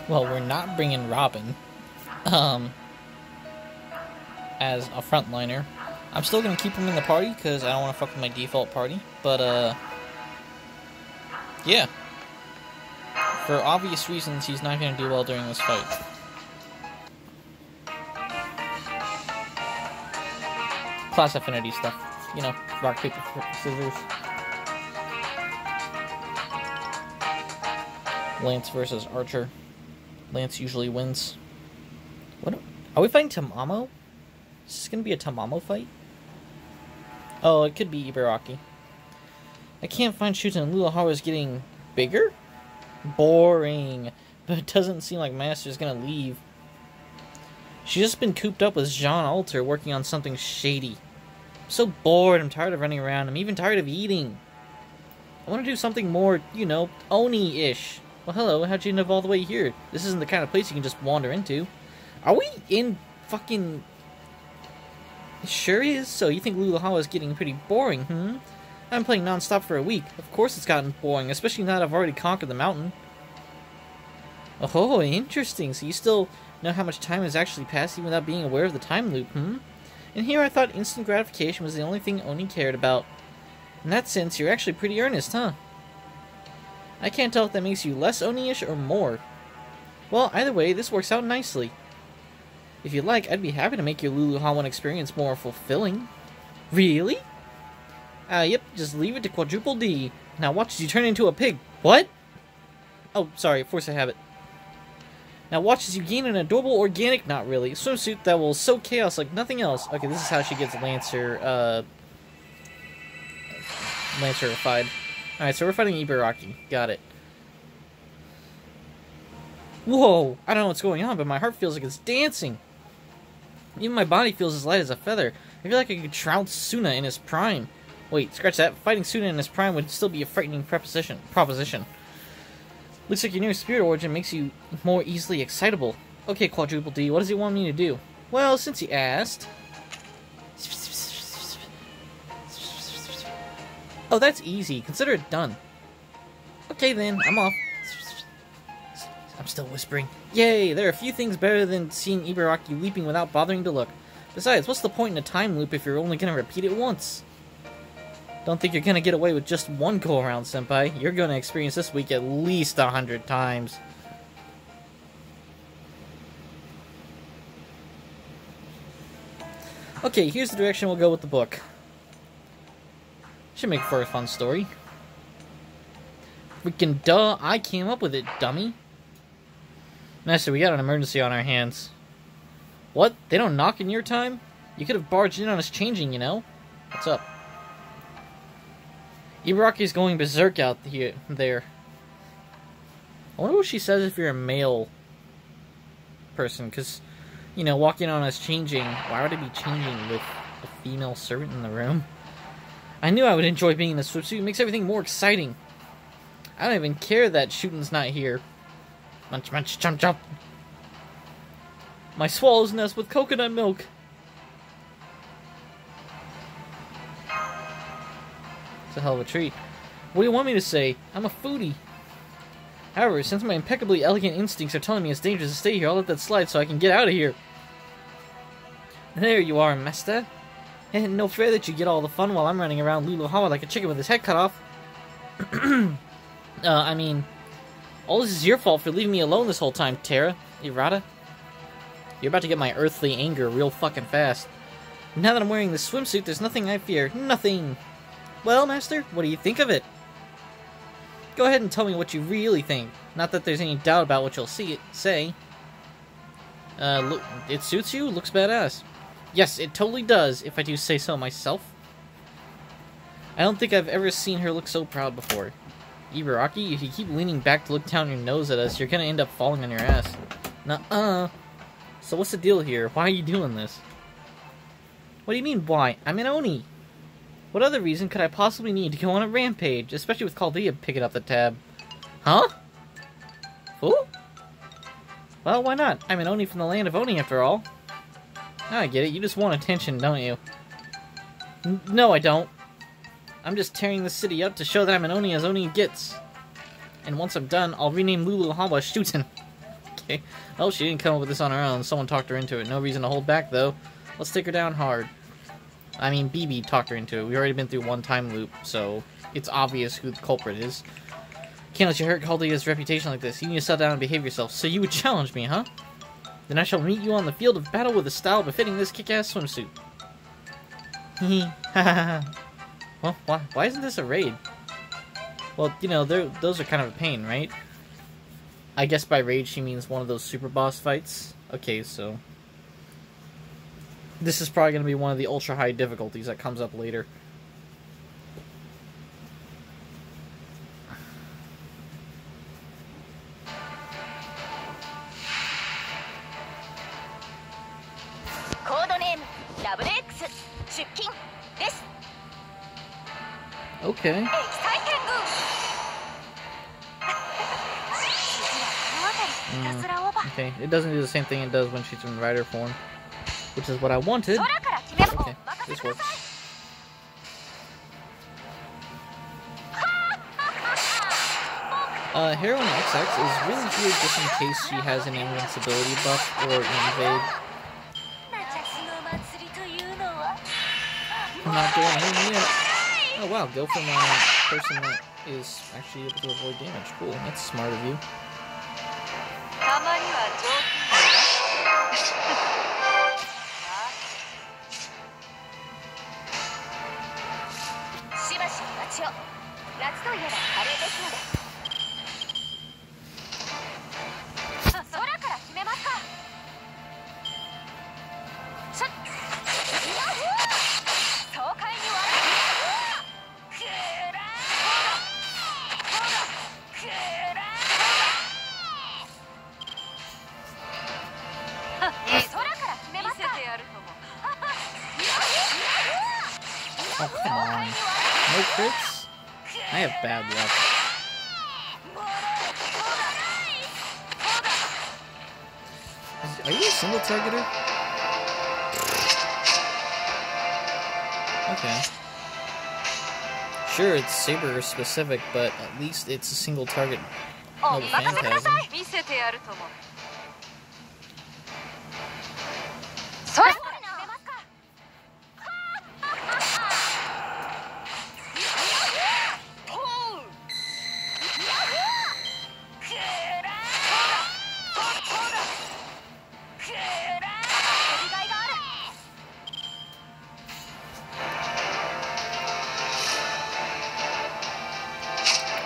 Well, we're not bringing Robin, as a frontliner. I'm still gonna keep him in the party, because I don't want to fuck with my default party, but, yeah. For obvious reasons, he's not gonna do well during this fight. Class affinity stuff. You know, rock, paper, scissors. Lance versus Archer. Lance usually wins. What? Are we fighting Tamamo? Is this gonna be a Tamamo fight? Oh, it could be Ibaraki. I can't find shoots and Lulahawa is getting bigger? Boring. But it doesn't seem like Master's gonna leave. She's just been cooped up with Jean Alter working on something shady. I'm so bored, I'm tired of running around, I'm even tired of eating. I want to do something more, you know, Oni-ish. Well, hello, how'd you end up all the way here? This isn't the kind of place you can just wander into. Are we in fucking... It sure is. So you think Lulahawa is getting pretty boring, hmm? I've been playing non-stop for a week. Of course it's gotten boring, especially now that I've already conquered the mountain. Oh, interesting. So you still know how much time has actually passed even without being aware of the time loop, hmm? And here I thought instant gratification was the only thing Oni cared about. In that sense, you're actually pretty earnest, huh? I can't tell if that makes you less Oni-ish or more. Well, either way, this works out nicely. If you'd like, I'd be happy to make your Luluhawan experience more fulfilling. Really? Yep, just leave it to Quadruple D. Now watch as you turn into a pig. What? Oh, sorry, force of habit. Now watch as you gain an adorable organic, not really, swimsuit that will soak chaos like nothing else. Okay, this is how she gets Lancer Lancerified. Alright, so we're fighting Ibaraki. Got it. Whoa! I don't know what's going on, but my heart feels like it's dancing. Even my body feels as light as a feather. I feel like I could trounce Suna in his prime. Wait, scratch that. Fighting Suna in his prime would still be a frightening proposition. Looks like your new spirit origin makes you more easily excitable. Okay, Quadruple D, what does he want me to do? Well, since he asked... Oh, that's easy. Consider it done. Okay then, I'm off. I'm still whispering. Yay, there are a few things better than seeing Ibaraki leaping without bothering to look. Besides, what's the point in a time loop if you're only gonna repeat it once? Don't think you're gonna get away with just one go-around, Senpai. You're gonna experience this week at least 100 times. Okay, here's the direction we'll go with the book. Should make for a fun story. Freaking duh, I came up with it, dummy. Master, we got an emergency on our hands. What? They don't knock in your time? You could have barged in on us changing, you know? What's up? Ibaraki's going berserk out there. I wonder what she says if you're a male person, because, you know, walking on us changing, why would I be changing with a female servant in the room? I knew I would enjoy being in the swimsuit. It makes everything more exciting. I don't even care that Shuten's not here. Munch, munch, chomp, chomp. My swallow's nest with coconut milk. It's a hell of a treat. What do you want me to say? I'm a foodie. However, since my impeccably elegant instincts are telling me it's dangerous to stay here, I'll let that slide so I can get out of here. There you are, master. And no fair that you get all the fun while I'm running around Luluhawa like a chicken with his head cut off. I mean, all this is your fault for leaving me alone this whole time, Terra. Irata. You're about to get my earthly anger real fucking fast. Now that I'm wearing this swimsuit, there's nothing I fear. Nothing. Well, Master, what do you think of it? Go ahead and tell me what you really think. Not that there's any doubt about what you'll say. Look, it suits you? Looks badass. Yes, it totally does, if I do say so myself. I don't think I've ever seen her look so proud before. Ibaraki, if you keep leaning back to look down your nose at us, you're gonna end up falling on your ass. Nuh-uh. So what's the deal here? Why are you doing this? What do you mean, why? I'm an Oni. What other reason could I possibly need to go on a rampage, especially with Chaldea picking up the tab? Huh? Fool? Well, why not? I'm an Oni from the land of Oni, after all. Now I get it. You just want attention, don't you? No, I don't. I'm just tearing the city up to show that I'm an Oni as Oni gets. And once I'm done, I'll rename Luluhawa Shuten. Okay. Oh, she didn't come up with this on her own. Someone talked her into it. No reason to hold back, though. Let's take her down hard. I mean, BB talked her into it. We've already been through one time loop, so it's obvious who the culprit is. Can't let you hurt Caldea's reputation like this. You need to settle down and behave yourself. So you would challenge me, huh? Then I shall meet you on the field of battle with a style befitting this kick-ass swimsuit. Well, why isn't this a raid? Well, you know, those are kind of a pain, right? I guess by raid she means one of those super boss fights. Okay, so... this is probably going to be one of the ultra-high difficulties that comes up later. Okay. Okay, it doesn't do the same thing it does when she's in rider form, which is what I wanted. Okay, this works. Heroine XX is really here just in case she has an invincibility buff or invade. I'm not doing anything yet. Oh wow, go from a person that is actually able to avoid damage. Cool, that's smart of you. Oh, come on. No crits? I have bad luck. Are you a single targeter? Okay. Sure, it's Saber specific, but at least it's a single target of Phantasm.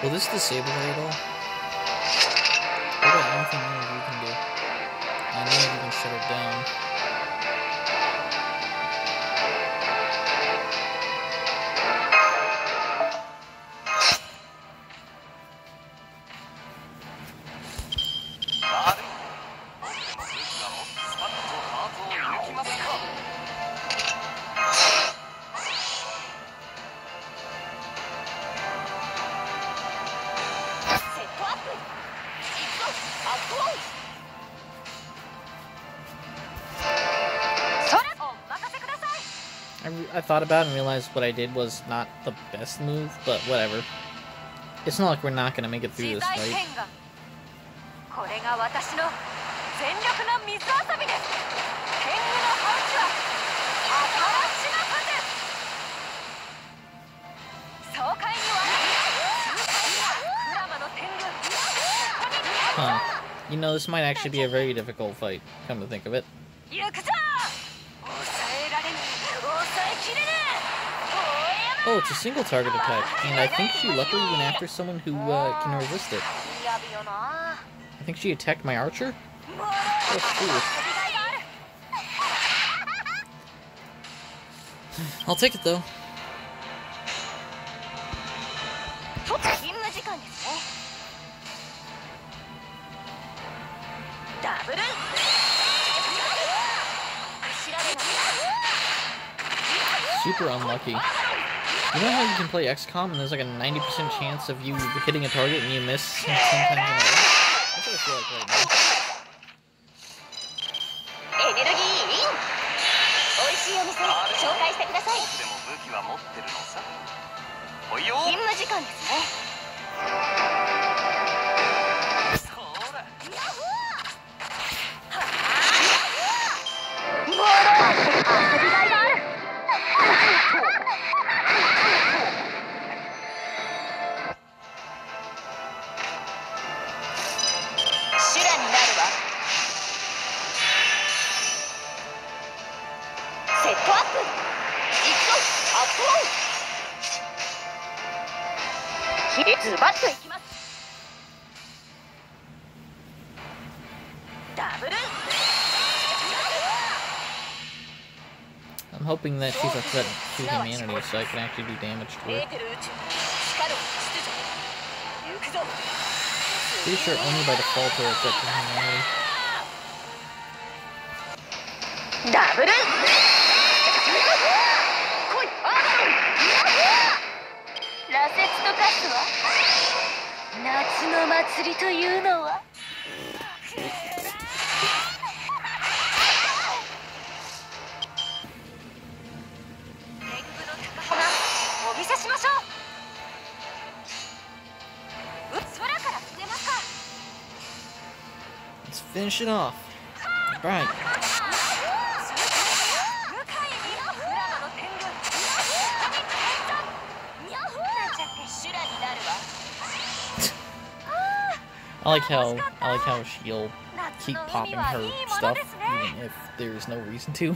Will this disable her at all? What about anything more you can do? I know you can shut it down. I thought about it and realized what I did was not the best move, but whatever. It's not like we're not going to make it through this fight. Huh. You know, this might actually be a very difficult fight, come to think of it. Oh, it's a single target attack, and I think she luckily went after someone who can resist it. I think she attacked my archer? Oh, foolish. I'll take it, though. Super unlucky. You know how you can play XCOM and there's like a 90% chance of you hitting a target and you miss 10 times in a row? That's what I feel like right now. I'm hoping that she's upset to humanity so I can actually do damage to her. Pretty sure only by default her upset to humanity. Let's finish it off. Right. I like how she'll keep popping her stuff even if there's no reason to.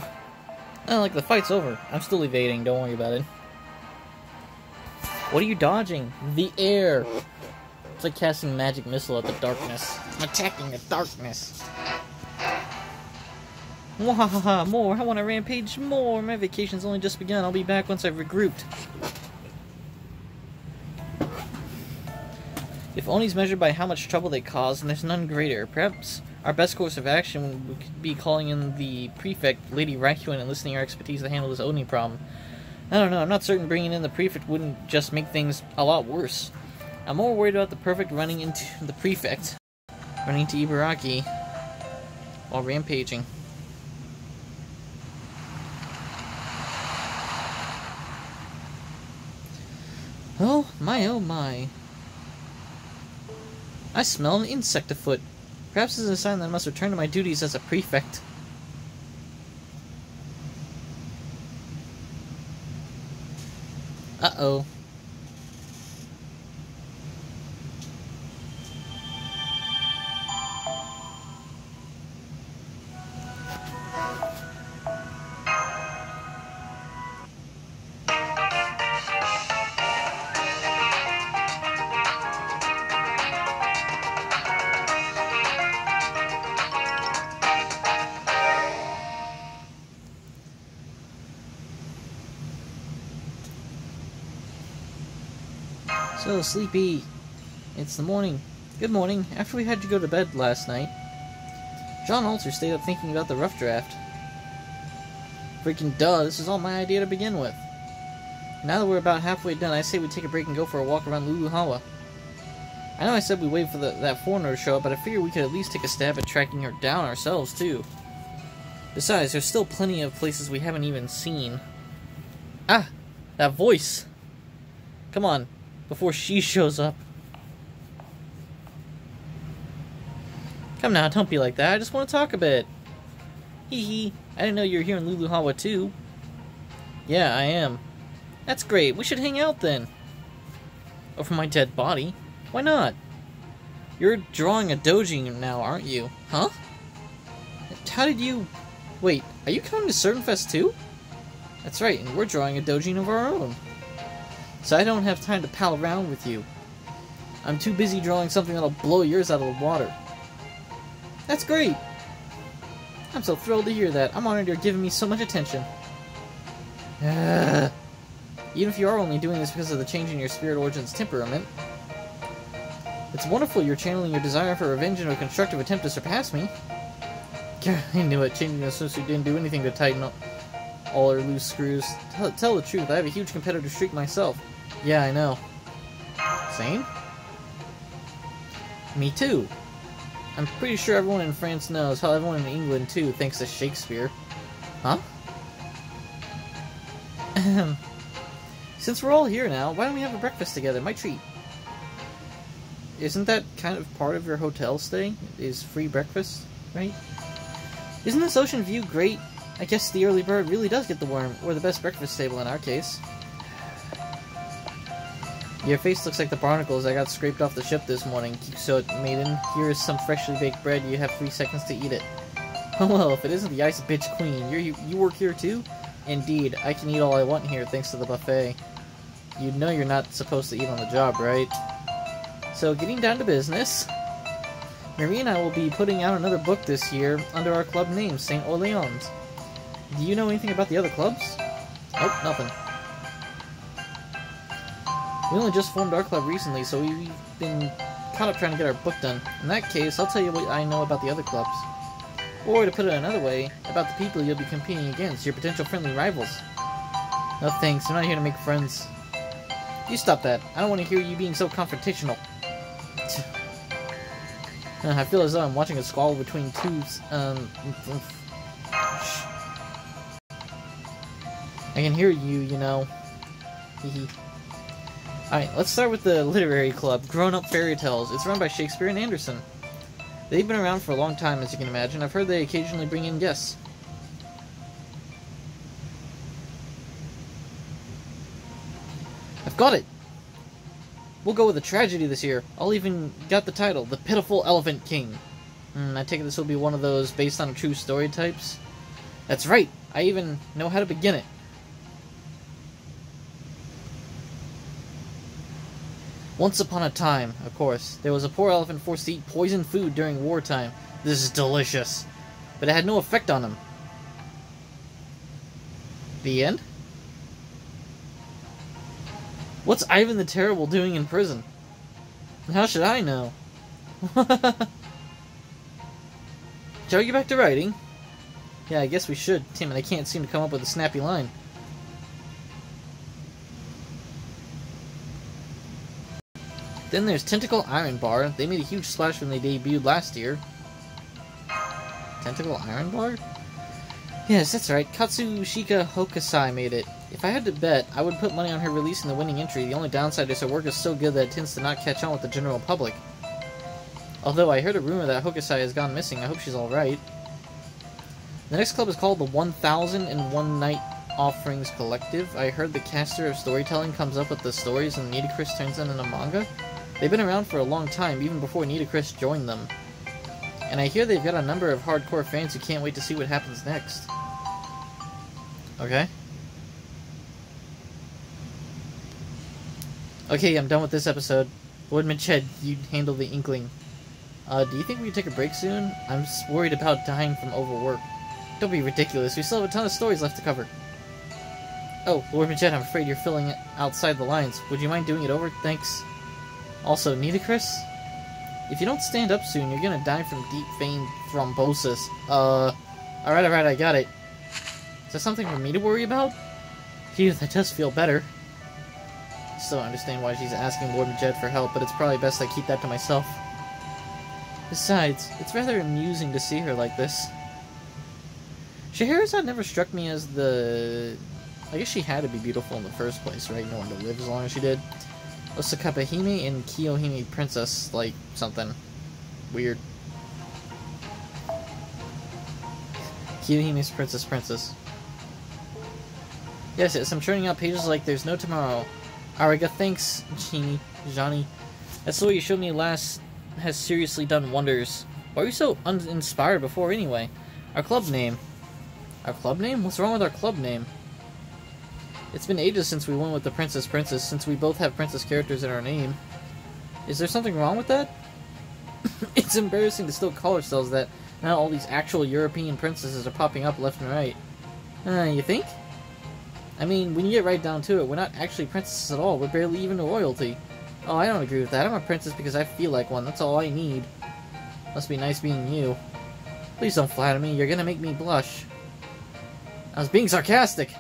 Oh, like the fight's over. I'm still evading, don't worry about it. What are you dodging? The air! It's like casting a magic missile at the darkness. I'm attacking the darkness. Wahaha, more! I want to rampage more! My vacation's only just begun. I'll be back once I've regrouped. If Oni's measured by how much trouble they cause, then there's none greater. Perhaps our best course of action would be calling in the prefect, Lady Raccoon, and enlisting her expertise to handle this Oni problem. I don't know, I'm not certain bringing in the prefect wouldn't just make things a lot worse. I'm more worried about the prefect running into Ibaraki while rampaging. Oh my. I smell an insect afoot. Perhaps this is a sign that I must return to my duties as a prefect. Uh-oh. So sleepy. It's the morning. Good morning. After we had you go to bed last night, John Alter stayed up thinking about the rough draft. Freaking duh, this is all my idea to begin with. Now that we're about halfway done, I say we take a break and go for a walk around Luluhawa. I know I said we wait for that foreigner to show up, but I figure we could at least take a stab at tracking her down ourselves, too. Besides, there's still plenty of places we haven't even seen. Ah! That voice! Come on. Before she shows up. Come now, don't be like that. I just want to talk a bit. Hee hee. I didn't know you were here in Luluhawa too. Yeah, I am. That's great. We should hang out then. Over my dead body? Why not? You're drawing a doji now, aren't you? Huh? How did you... Wait, are you coming to ServantFes too? That's right, and we're drawing a doji of our own. So I don't have time to pal around with you. I'm too busy drawing something that'll blow yours out of the water. That's great! I'm so thrilled to hear that. I'm honored you're giving me so much attention. Even if you are only doing this because of the change in your Spirit Origin's temperament. It's wonderful you're channeling your desire for revenge into a constructive attempt to surpass me. I knew it. Changing the swimsuit didn't do anything to tighten up all her loose screws. Tell the truth, I have a huge competitive streak myself. Yeah, I know. Same? Me too. I'm pretty sure everyone in France knows, how everyone in England too, thanks to Shakespeare. Huh? Since we're all here now, why don't we have a breakfast together? My treat. Isn't that kind of part of your hotel stay? Is free breakfast, right? Isn't this ocean view great? I guess the early bird really does get the worm, or the best breakfast table in our case. Your face looks like the barnacles I got scraped off the ship this morning, Kikso maiden. Here is some freshly baked bread, you have 3 seconds to eat it. Oh well, if it isn't the ice bitch queen, you work here too? Indeed, I can eat all I want here thanks to the buffet. You know you're not supposed to eat on the job, right? So, getting down to business, Marie and I will be putting out another book this year under our club name, St. Orleans. Do you know anything about the other clubs? Nope, nothing. We only just formed our club recently, so we've been caught up trying to get our book done. In that case, I'll tell you what I know about the other clubs. Or, to put it another way, about the people you'll be competing against, your potential friendly rivals. No thanks, I'm not here to make friends. You stop that. I don't want to hear you being so confrontational. I feel as though I'm watching a squabble between two, I can hear you, you know. Hehe. Alright, let's start with the literary club, Grown-Up Fairy Tales. It's run by Shakespeare and Anderson. They've been around for a long time, as you can imagine. I've heard they occasionally bring in guests. I've got it! We'll go with a tragedy this year. I'll even got the title, The Pitiful Elephant King. I take it this will be one of those based on true story types? That's right! I even know how to begin it. Once upon a time, of course, there was a poor elephant forced to eat poisoned food during wartime. This is delicious. But it had no effect on him. The end? What's Ivan the Terrible doing in prison? How should I know? Shall we get back to writing? Yeah, I guess we should. Damn it, I can't seem to come up with a snappy line. Then there's Tentacle Iron Bar. They made a huge splash when they debuted last year. Tentacle Iron Bar? Yes, that's right. Katsushika Hokusai made it. If I had to bet, I would put money on her releasing the winning entry. The only downside is her work is so good that it tends to not catch on with the general public. Although I heard a rumor that Hokusai has gone missing. I hope she's alright. The next club is called the 1001 Night Offerings Collective. I heard the caster of storytelling comes up with the stories and Nitocris turns them into manga. They've been around for a long time, even before Nitocris joined them. And I hear they've got a number of hardcore fans who can't wait to see what happens next. Okay. Okay, I'm done with this episode. Lord Mached, you handle the Inkling. Do you think we could take a break soon? I'm just worried about dying from overwork. Don't be ridiculous, we still have a ton of stories left to cover. Oh, Lord Mached, I'm afraid you're filling it outside the lines. Would you mind doing it over? Thanks. Also, Nitocris? If you don't stand up soon, you're gonna die from deep vein thrombosis. Alright, I got it. Is that something for me to worry about? Phew, that does feel better. Still don't understand why she's asking Lord Mached for help, but it's probably best I keep that to myself. Besides, it's rather amusing to see her like this. Scheherazade never struck me as the... I guess she had to be beautiful in the first place, right? No one to live as long as she did. Osaka Hime and Kiyohime Princess, like, something weird. Kiyohime's Princess. Yes, I'm churning out pages like there's no tomorrow. Ariga, thanks, Johnny. That's the way you showed me last has seriously done wonders. Why were you so uninspired before anyway? Our club name. Our club name? What's wrong with our club name? It's been ages since we went with the Princess, since we both have princess characters in our name. Is there something wrong with that? It's embarrassing to still call ourselves that. Now all these actual European princesses are popping up left and right. You think? I mean, when you get right down to it, we're not actually princesses at all. We're barely even royalty. Oh, I don't agree with that. I'm a princess because I feel like one. That's all I need. Must be nice being you. Please don't flatter me. You're gonna make me blush. I was being sarcastic.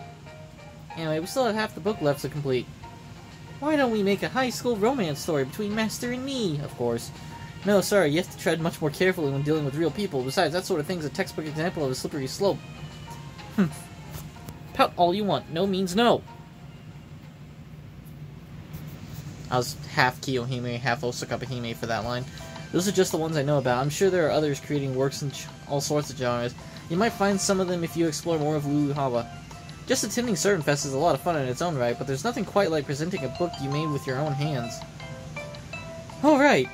Anyway, we still have half the book left to complete. Why don't we make a high school romance story between Master and me? Of course. No, sorry, you have to tread much more carefully when dealing with real people. Besides, that sort of thing's a textbook example of a slippery slope. Pout all you want. No means no. I was half Kiyohime, half Osaka Hime for that line. Those are just the ones I know about. I'm sure there are others creating works in all sorts of genres. You might find some of them if you explore more of Lulu Hava. Just attending ServantFes is a lot of fun in its own right, but there's nothing quite like presenting a book you made with your own hands. Alright.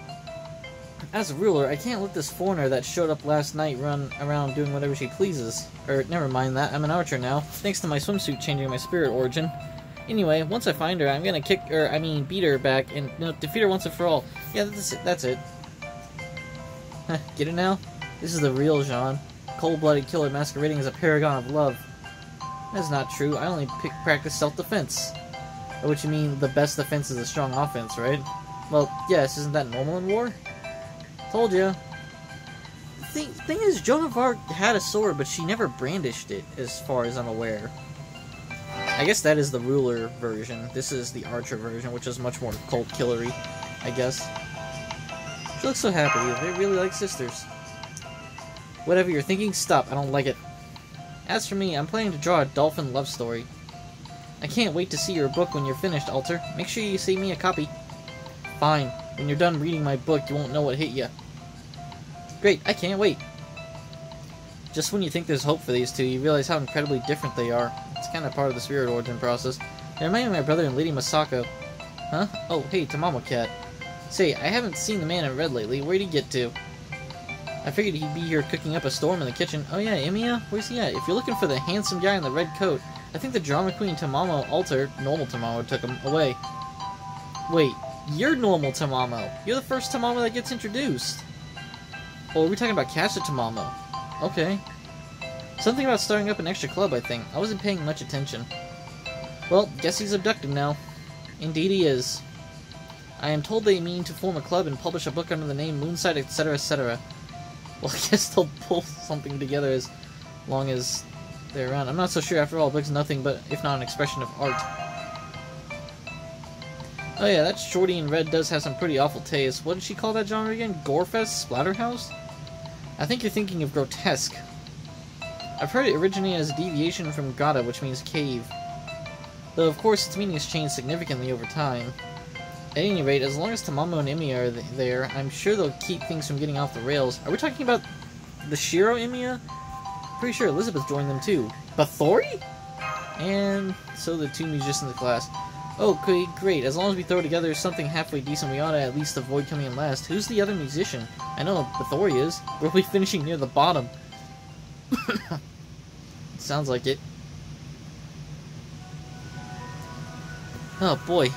As a ruler, I can't let this foreigner that showed up last night run around doing whatever she pleases. Never mind that, I'm an archer now, thanks to my swimsuit changing my spirit origin. Anyway, once I find her, I'm gonna beat her back and defeat her once and for all. Yeah, that's it. Get it now? This is the real Jean. Cold-blooded killer masquerading as a paragon of love. That's not true. I only practice self-defense. By which you mean the best defense is a strong offense, right? Well, yes, isn't that normal in war? Told ya. The thing is, Joan of Arc had a sword, but she never brandished it, as far as I'm aware. I guess that is the ruler version. This is the archer version, which is much more cold-killery, I guess. She looks so happy. They really like sisters. Whatever you're thinking, stop. I don't like it. As for me, I'm planning to draw a dolphin love story. I can't wait to see your book when you're finished, Alter. Make sure you save me a copy. Fine. When you're done reading my book, you won't know what hit you. Great, I can't wait. Just when you think there's hope for these two, you realize how incredibly different they are. It's kind of part of the spirit origin process. They remind me of my brother and Lady Masako. Huh? Oh, hey, Tamamo Cat. Say, I haven't seen the man in red lately. Where'd he get to? I figured he'd be here cooking up a storm in the kitchen. Oh yeah, Emiya? Where's he at? If you're looking for the handsome guy in the red coat, I think the drama queen Tamamo Alter, normal Tamamo, took him away. Wait, you're normal Tamamo. You're the first Tamamo that gets introduced. Oh, are we talking about Kasha Tamamo? Okay. Something about starting up an extra club, I think. I wasn't paying much attention. Well, guess he's abducted now. Indeed he is. I am told they mean to form a club and publish a book under the name Moonside, etc., etc. Well, I guess they'll pull something together as long as they're around. I'm not so sure. After all, a book's nothing but, if not an expression of art. Oh yeah, that shorty in red does have some pretty awful taste. What did she call that genre again? Gorefest? Splatterhouse? I think you're thinking of grotesque. I've heard it originated as a deviation from Gata, which means cave. Though, of course, its meaning has changed significantly over time. At any rate, as long as Tamamo and Emiya are there, I'm sure they'll keep things from getting off the rails. Are we talking about the Shiro Emiya? Pretty sure Elizabeth joined them too. Bathory? And so the two musicians in the class. Okay, great. As long as we throw together something halfway decent, we ought to at least avoid coming in last. Who's the other musician? I know Bathory is. We'll be finishing near the bottom. Sounds like it. Oh boy.